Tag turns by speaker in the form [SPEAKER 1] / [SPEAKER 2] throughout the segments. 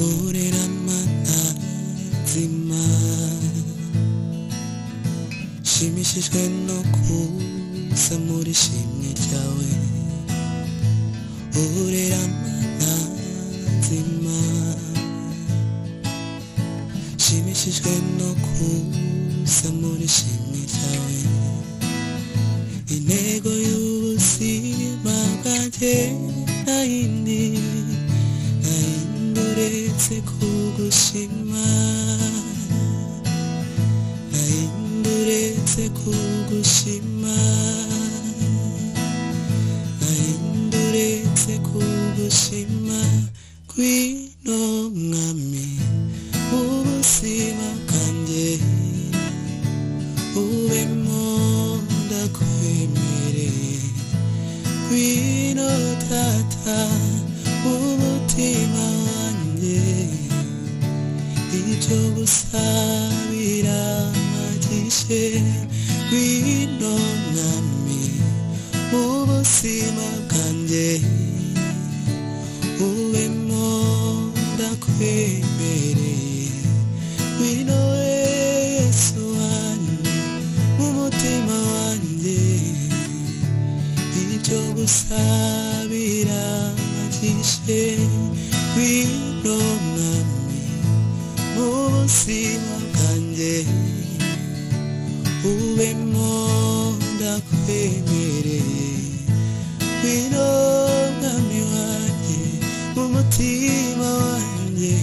[SPEAKER 1] urera mana nzima shimishijwe no kuza muri shimwe ryawe urera mana nzima shimishijwe no kuza muri shimwe ryawe intego y'ubuzima bwanjye nayindi uretse kugushima uretse kugushima uretse kugushima kwino mwami ubuzima bwanjye ubemo ndakwemereye kwino tata umutima wanjye icyo gusabira magishe kwino mwami ubuzima bwanjye ubemo ndakwemereye kwino Yesu wanjye umutima wanjye icyo gusabira magishe kwino mwami ubuzima bwanjye ubemo ndakwemereye kwino mwami wanjye umutima wanjye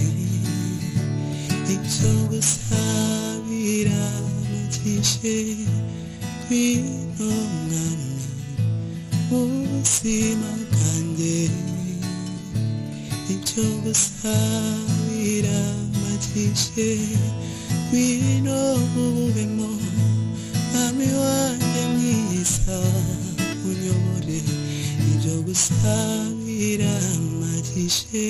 [SPEAKER 1] icyo gusabira magishe kwino mwami ubuzima bwanjye icyo gusabira magishe kwino ubemo mwami wanjye mwiza unyobore icyo gusabira magishe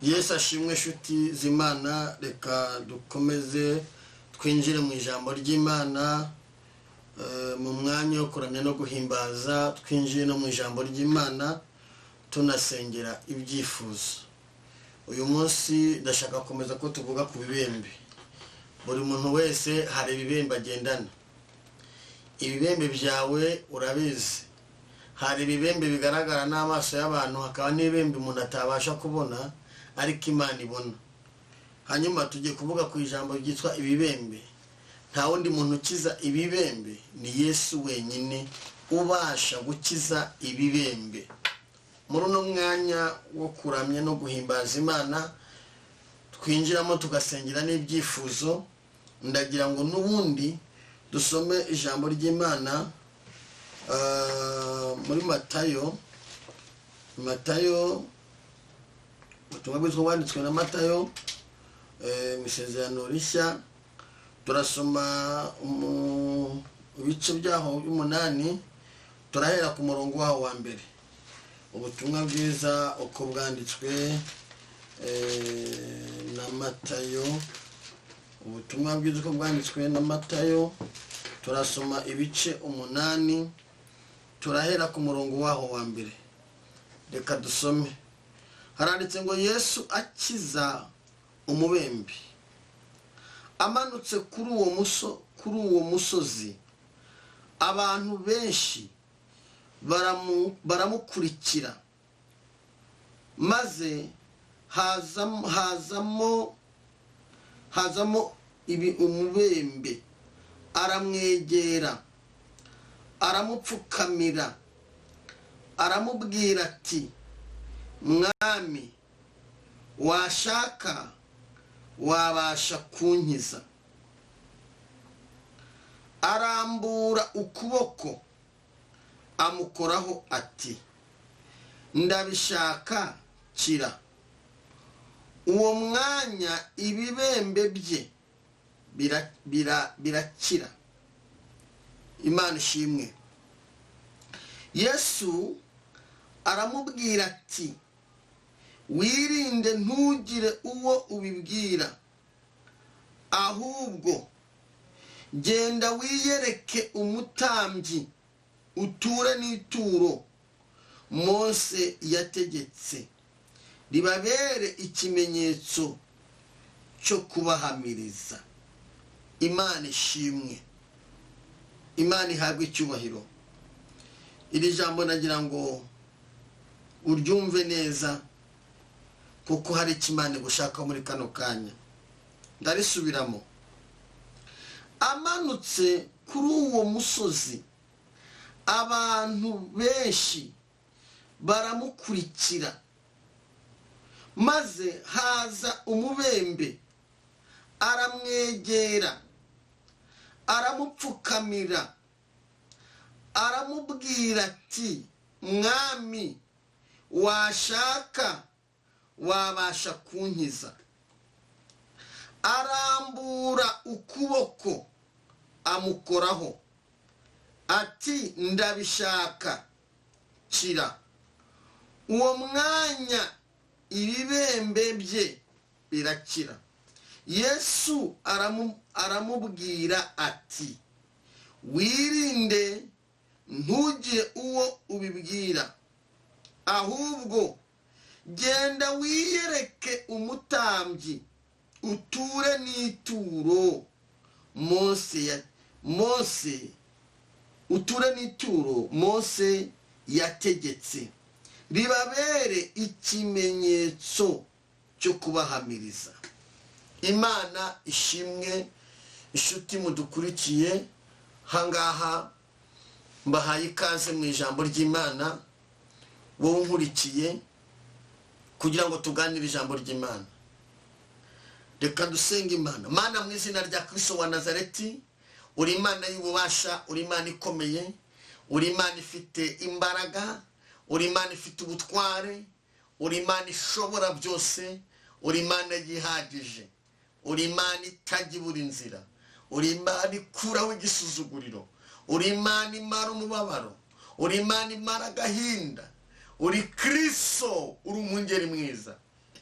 [SPEAKER 2] Yesu ashimwe shuti z'Imana. Reka dukomeze twinjire mu ijambo ry'Imana mu mwanya wo kuramya no guhimbaza. Twinjire no mu ijambo ry'Imana tunasengera ibyifuzo. Uyu munsi ndashaka komeza ko tuvuga ku bibembe. Buri muntu wese hari ibibembe agendana. Ibibembe byawe urabizi. Hari ibibembe bigaragara n'amaso y'abantu, hakaba n'ibibembe umuntu atabasha kubona ariko Imana ibona. Hanyuma tugiye kuvuga ku ijambo ryitwa ibibembe. Nta wundi muntu ukiza ibibembe, ni Yesu wenyine ubasha gukiza ibibembe. Muri uno mwanya wo kuramya no guhimbaza Imana twinjiramo tugasengera n'ibyifuzo, ndagira ngo n'ubundi dusome ijambo ry'Imana muri Matayo ubutumwa bwiza bwanditswe na Matayo mu isezerano rishya. Turasoma ibice byaho 8, turahera ku murongo waho wa mbere. Ubutumwa bwiza uko bwanditswe na Matayo. Ubutumwa bwiza uko bwanditswe na Matayo, turasoma ibice 8, turahera ku murongo waho wa mbere. Reka dusome. Haranditse ngo Yesu akiza umubembe. Amanutse kuri uwo musozi, abantu benshi baramukurikira. Maze hazamo umubembe, aramwegera, aramupfukamira, aramubwira ati, Mwami, washaka wabasha kunkiza. Arambura ukuboko amukoraho ati, ndabishaka, kira. Uwo mwanya ibibembe bye birakira. Imana ishimwe. Yesu aramubwira ati, wirinde ntugire uwo ubibwira, ahubwo genda wiyereke umutambyi, uture n'ituro Mose yategetse, ribabere ikimenyetso cyo kubahamiriza. Imana ishimwe. Imana ihabwe icyubahiro. Iri jambo nagira ngo uryumve neza, kuko hari ikimana gushaka muri kano kanya. Ndarisubiramo. Amanutse kuri uwo musozi, abantu benshi baramukurikira. Maze haza umubembe, aramwegera, aramupfukamira, aramubwira ati, Mwami, washaka wabasha kunkiza. Arambura ukuboko amukoraho ati, ndabishaka, kira. Uwo mwanya ibibembe bye birakira. Yesu aramubwira ati, wirinde ntugire uwo ubibwira, ahubwo genda wiyereke umutambyi, uture n'ituro Mose yategetse, ribabere ikimenyetso cyo kubahamiriza. Imana ishimwe. Inshuti mudukurikiye hangaha, mbahaye ikaze mu ijambo ry'Imana, wowe unkurikiye, kugira ngo tuganire ijambo ry'Imana. Reka dusenga Imana. Mana, mu izina rya Kristo wa Nazareti, uri Imana y'ububasha, uri Imana ikomeye, uri Imana ifite imbaraga, uri Imana ifite ubutware, uri Imana ishobora byose, uri Imana yihagije, uri Imana itagibura inzira, uri Imana ikuraho igisuzuguriro, uri Imana imara umubabaro, uri Imana imara agahinda, uri Kristo, uri umwungeri mwiza.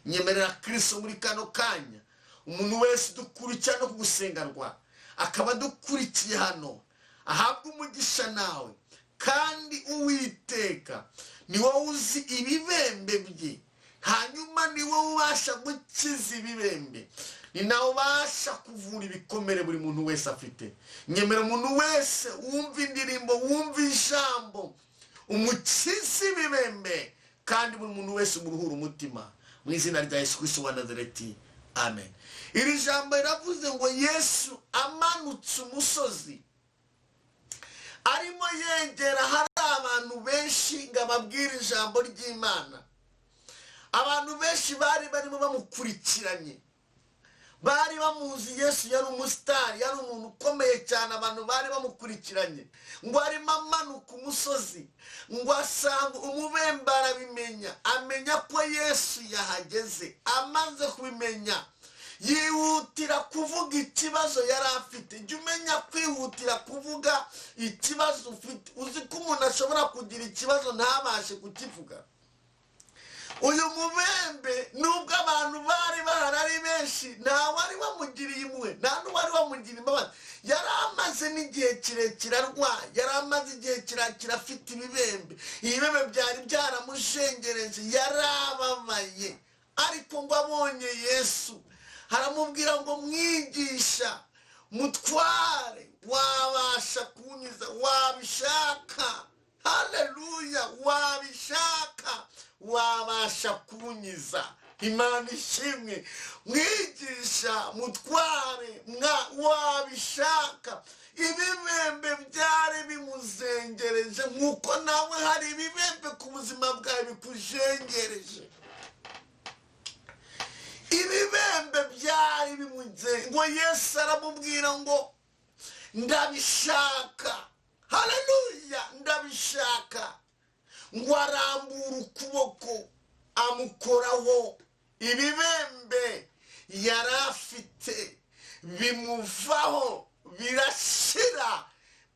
[SPEAKER 2] Nyemerera Kristo muri kano kanya umuntu wese dukurikira no kugusengarwa akaba dukurikiye hano ahabwa umugisha nawe, kandi Uwiteka ni wowe uzi ibibembe bye, hanyuma ni wowe ubasha gukiza ibibembe, ni nawe ubasha kuvura ibikomere buri muntu wese afite. Nyemera umuntu wese wumva indirimbo, wumva ijambo, umukiza ibibembe, kandi buri muntu wese umuruhura umutima, mu izina rya Yesu Kristo wa Nazareti, amen. Iri jambo riravuze ngo Yesu amanutse umusozi, arimo yegera hari abantu benshi ngo ababwire ijambo ry'Imana. Abantu benshi bari barimo bamukurikiranye, bari bamuzi. Yesu yari umusitari, yari umuntu ukomeye cyane, abantu bari bamukurikiranye. Ngo arimo amanuka umusozi, ngo asanga umubembe, arabimenya, amenya ko Yesu yahageze. Amaze kubimenya, yihutira kuvuga ikibazo yari afite. Jya umenya kwihutira kuvuga ikibazo ufite. Uzi ko umuntu ashobora kugira ikibazo ntabashe kukivuga. Uyu mubembe nubwo abantu bari bahari ari benshi, nta wari wamugiriye impuhwe, nta n'uwari wamugiriye imbabazi. Yari amaze n'igihe kirekire arwaye, yari amaze igihe kirekire afite ibibembe, ibibembe byari byaramushengereje, yarababaye. Ariko ngo abonye Yesu, haramubwira ngo mwigisha, mutware, wabasha kunkiza, wabishaka. Haleluya, wabishaka, wabasha kunkiza. Imana ishimwe. Mwigisha, mutware, wabishaka. Ibibembe byari bimuzengereje, nk'uko nawe hari ibibembe ku buzima bwawe bikujengereje. Ibibembe byari bimuzengereje, ngo Yesu aramubwira ngo ndabishaka. Haleluya, ndabishaka. Ngo arambura ukuboko, amukoraho. Ibibembe yari afite bimuvaho, birashira.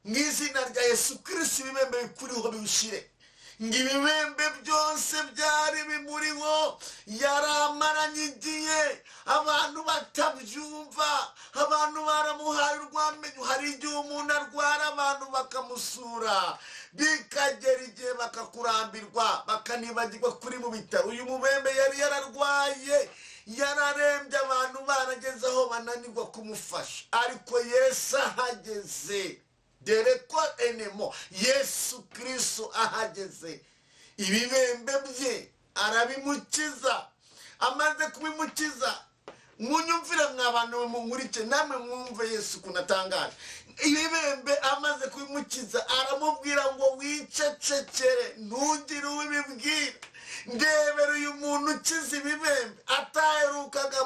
[SPEAKER 2] Mu izina rya Yesu Kristo ibibembe bikuriho bibishire. Ngo ibibembe byose byari bimuriho, yaramaranye igihe, abantu batabyumva, abantu baramuhaye urwamenyo. Hari igihe umuntu arwara abantu bakamusura, bikagera igihe bakakurambirwa, bakanibagirwa kuri mu bitaro. Uyu mubembe yari yararwaye, yararembye, abantu barageze aho bananirwa kumufasha. Ariko Yesu ahageze, dore ko enemo Yesu Kristo ahageze, ibibembe bye arabimukiza. Amaze kubimukiza, munyumvire mw'abantu mumurike, namwe mwumve Yesu kunatangaje. Ibibembe amaze kubimukiza, aramubwira ngo wicecekere, ntugire ubibwira. Ndebera uyu muntu ukiza ibibembe, ataherukaga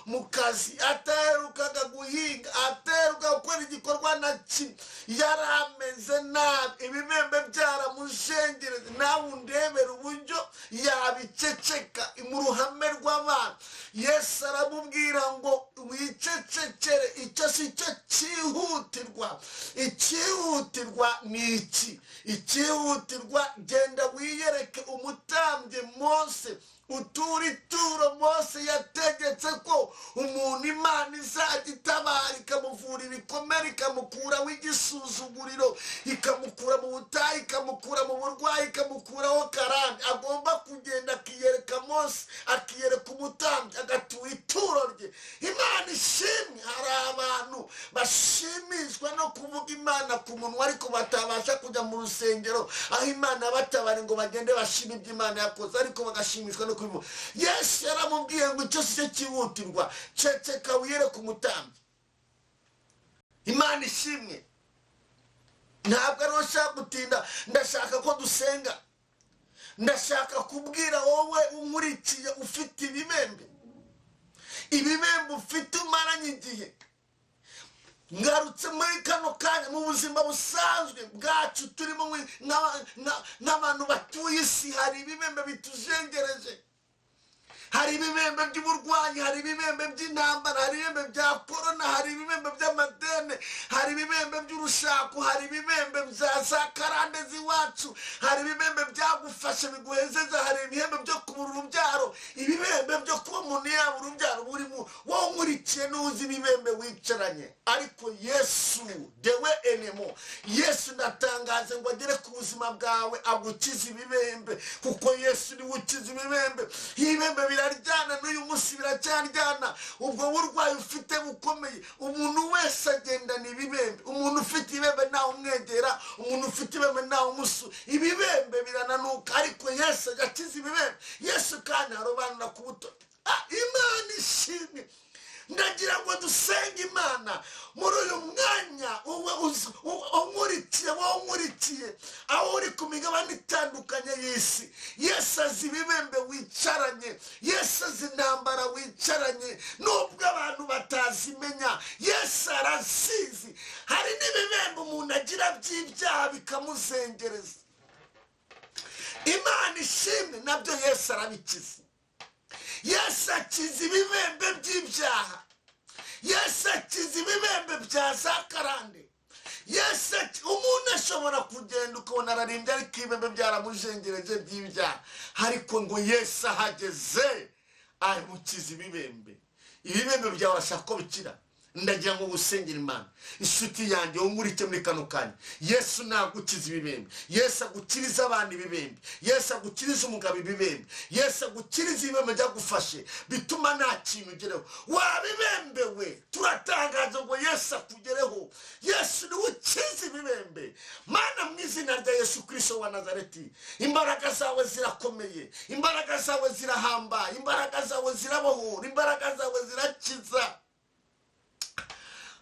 [SPEAKER 2] mu kazi, ataherukaga guhinga, ataheruka gukora igikorwa na kimwe, yari ameze nabi, ibibembe byaramushengereje. Nawe undebera uburyo yabiceceka mu ruhame rw'abantu. Yesu aramubwira ngo wicecekere, icyo si cyo cyihutirwa. Icyihutirwa ni iki? Icyihutirwa, genda wiyereke umutambyi Mose, utura ituro Mose yategetse ko umuntu Imana izajya itabara, ikamuvura ibikomere, ikamukuraho igisuzuguriro, ikamukura mu butayu, ikamukura mu burwayi, ikamukuraho karande. Agomba kugenda akiyereka Mose, akiyereka umutambyi, agatura ituro rye. Imana ishimwe. Hari abantu bashimishwa no kuvuga Imana ku munwa ariko batabasha kujya mu rusengero aho Imana batabare ngo bagende bashime ibyo Imana yakoze ariko bagashimishwa no kubivuga. Yesu yaramubwiye ngo icyo si cyo cyihutirwa, ceceka wiyere ku mutambyi. Imana ishimwe. Ntabwo ari ushaka gutinda, ndashaka ko dusenga. Ndashaka kubwira wowe unkurikiye ufite ibibembe ufite umaranye igihe. Ngarutse muri kano kanya mu buzima busanzwe bwacu turimo n'abantu batuye isi, hari ibibembe bitujengereje. Hari ibibembe by'uburwayi, hari ibibembe by'intambara, hari ibibembe bya korona, hari ibibembe by'amadene, hari ibibembe by'urushako, hari ibibembe bya za karande z'iwacu, hari ibibembe byagufashe biguhezeza, hari ibibembe byo kubura urubyaro, ibibembe byo kuba umuntu yaba urubyaro burimo. Wowe nkurikiye n'uzi ibibembe wicaranye, ariko Yesu dewe enemo, Yesu ndatangaze ngo agere ku buzima bwawe agukize ibibembe, kuko Yesu niwe ukiza ibibembe. Ibibembe biraryana n'uyu munsi biracyaryana. Ubwo burwayi ufite bukomeye, umuntu wese agendana ibibembe. Umuntu ufite ibibembe nawe umwegera, umuntu ufite ibibembe nawe umusu. Ibibembe birananuka, ariko Yesu agakiza ibibembe. Yesu kandi arobanura ku buto. Imana ishimwe. Ndagira ngo dusenge Imana muri uyu mwanya, unkurikiye aho uri ku migabane itandukanye y'isi. Yesu azi ibibembe wicaranye, Yesu azi intambara wicaranye, nubwo abantu batazimenya Yesu arasizi. Hari n'ibibembe umuntu agira by'ibyaha bikamuzengereza. Imana ishimwe, nabyo Yesu arabikiza. Yesu akiza ibibembe by'ibyaha. Yesu akiza ibibembe bya za karande. Yesu umuntu ashobora kugenda ukabona ararimbye ariko ibibembe byaramujengereje by'ibyaha, ariko ngo Yesu ahageze amukiza ibibembe. Ibibembe byawe ashaka ko bikira. Ndagira ngo usengere Imana. Inshuti yanjye umurike muri kano kanya, Yesu nagukiza ibibembe. Yesu agukiriza abandi ibibembe. Yesu agukiriza umugabo ibibembe. Yesu agukiriza ibibembe byagufashe bituma nta kintu ugereho. Wabibembe we, turatangaza ngo Yesu akugereho. Yesu niwe ukiza ibibembe. Mana mu izina rya Yesu Kristo wa Nazareti, imbaraga zawe zirakomeye, imbaraga zawe zirahambaye, imbaraga zawe zirabohora, imbaraga zawe zirakiza.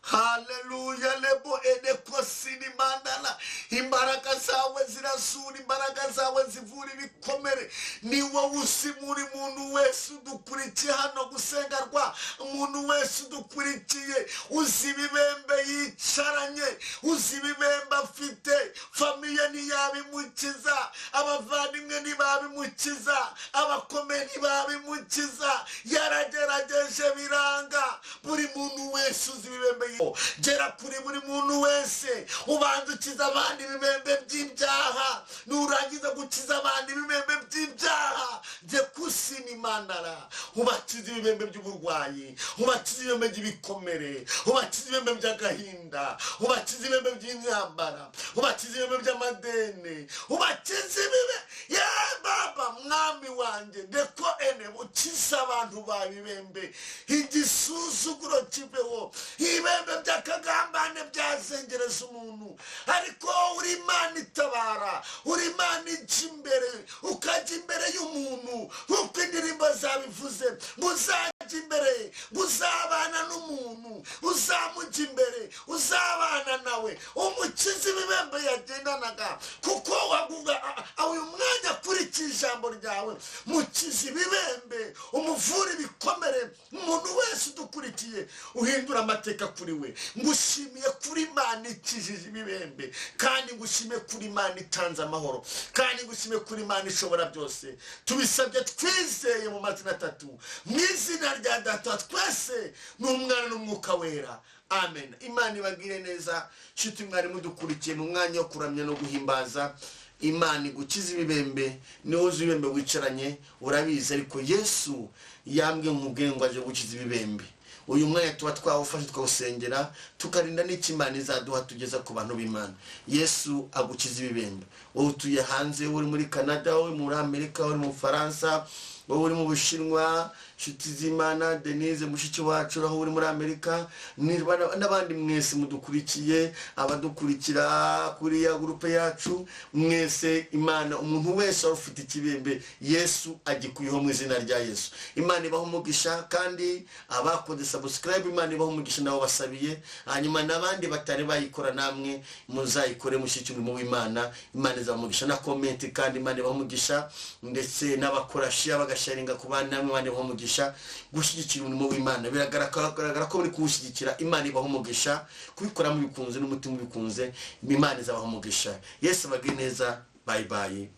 [SPEAKER 2] Haleluya, lebo edeko sini mandala. Imbaraga zawe zirazura, imbaraga zawe zivura ibikomere. Ni wowe usimura umuntu wese udukurikiye hano gusengerwa, umuntu wese udukurikiye uzi ibibembe yicaranye, uzi ibibembe afite. Famiye ntiyabimukiza, abavandimwe ntibabimukiza, abakomeye ntibabimukiza. Yaragerageje biranga. Buri muntu wese uzi ibibembe gera kuri buri muntu wese, ubanza ukiza abandi ibibembe by'ibyaha, nurangiza gukiza abandi ibibembe by'ibyaha. Je kusini mandara, ubakiza ibibembe by'uburwayi, ubakiza ibibembe by'ibikomere, ubakiza ibibembe by'agahinda, ubakiza ibibembe by'intambara, ubakiza ibibembe by'amadeni, ubakiza ibibembe. Ya Baba mwami wanjye, deko ene ukiza abantu babibembe. Igisuzuguro kibeho, ibibembe by'akagambane byazengereza umuntu, ariko uri Imana itabara, uri Imana ijya imbere, ukajya imbere y'umuntu nk'uko indirimbo zabivuze. Muzajya imbere, uzabana n'umuntu, uzamujya imbere, uzabana nawe, umukiza ibibembe yagendanaga. Kuko uyu mwanya akurikije ijambo ryawe, mukiza ibibembe, umuvura ibikomere. Umuntu wese udukurikiye uhindura amateka kuri we. Ngushimiye kuri Imana ikijije ibibembe, kandi ngushimiye kuri Imana itanze amahoro, kandi ngushimiye kuri Imana ishobora byose. Tubisabye twizeye mu mazina atatu, mu izina rya Data twese n'Umwana n'Umwuka wera. Amen. Imana ibagire neza. Nshuti mwari mudukurikiye mu mwanya wo kuramya no guhimbaza Imana igukiza ibibembe. Niho uzi ibibembe wicaranye urabizi, ariko Yesu yambwe mu bwenge aje gukiza ibibembe. Uyu mwanya tuba twawufashe twawusengera, tukarinda n'ikimana izaduha tugeza ku bantu b'Imana. Yesu agukiza ibibembe. Wowe utuye hanze, uri muri Canada, uri muri Amerika, uri mu Faransa, wowe uri mu Bushinwa, inshuti z'Imana, Denise mushiki wacu aho uri muri Amerika, n'abandi mwese mudukurikiye, abadukurikira kuri ya groupe yacu, mwese Imana, umuntu wese ufite ikibembe Yesu agikuyeho mu izina rya Yesu. Imana ibaho umugisha, kandi abakoze subscribe Imana ibaho umugisha nabo basabiye, hanyuma nabandi batari bayikora namwe muzayikore mushiki umurimo w'Imana. Imana izamugisha na comment, kandi Imana ibaho umugisha, ndetse n'abakora share bagasharinga ku bandi, namwe Imana ibaho umugisha. Gushyigikira umurimo w'Imana biragaragara ko muri kuwushyigikira. Imana ibaho umugisha, kubikora mu bikunze n'umutima ubikunze, Imana izabaho umugisha. Yesu abagire neza. Bye bye.